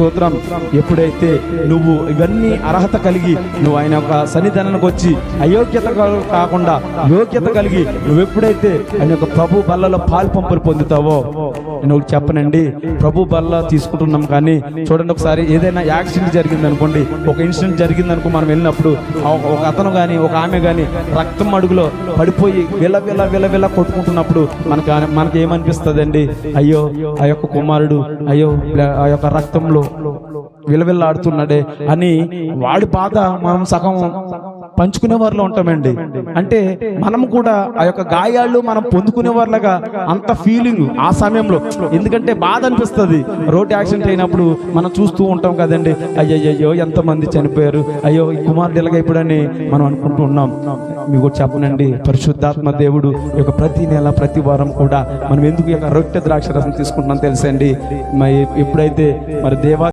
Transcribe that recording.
స్తోత్రం. ఎప్పుడైతే నువ్వు ఇవన్నీ అర్హత కలిగి నువ్వు ఆయన యొక్క సన్నిధానానికి వచ్చి అయోగ్యత కాకుండా యోగ్యత కలిగి నువ్వు ఎప్పుడైతే ఆయన యొక్క ప్రభు బల్లలో పాలు పంపులు పొందుతావో, నేను చెప్పనండి, ప్రభు బల్ల తీసుకుంటున్నాం కానీ చూడండి, ఒకసారి ఏదైనా యాక్సిడెంట్ జరిగింది అనుకోండి, ఒక ఇన్సిడెంట్ జరిగింది అనుకో, మనం వెళ్ళినప్పుడు ఒక అతను కానీ ఒక ఆమె కానీ రక్తం అడుగులో పడిపోయి విల కొట్టుకుంటున్నప్పుడు మనకి ఏమనిపిస్తుంది అండి? అయ్యో ఆ యొక్క కుమారుడు అయ్యో ఆ యొక్క రక్తంలో విలవిల్లాడుతున్నాడే అని వాడి బాధ మనం సగం పంచుకునే వారిలో ఉంటామండి. అంటే మనం కూడా ఆ యొక్క గాయాలు మనం పొందుకునే వారిలాగా అంత ఫీలింగ్ ఆ సమయంలో, ఎందుకంటే బాధ అనిపిస్తుంది. రోడ్ యాక్సిడెంట్ అయినప్పుడు మనం చూస్తూ ఉంటాం కదండి, అయ్యయ్యో ఎంతమంది చనిపోయారు, అయ్యో ఈ కుమారుడు ఇలాగైపోయాడని మనం అనుకుంటూ ఉన్నాం. మీకు చెప్పనండి, పరిశుద్ధాత్మ దేవుడు ఈ యొక్క ప్రతి నెల ప్రతి వారం కూడా మనం ఎందుకు ఈ యొక్క రొట్టె ద్రాక్ష రసం తీసుకుంటున్నాం తెలుసండి? మరి ఎప్పుడైతే మరి దేవా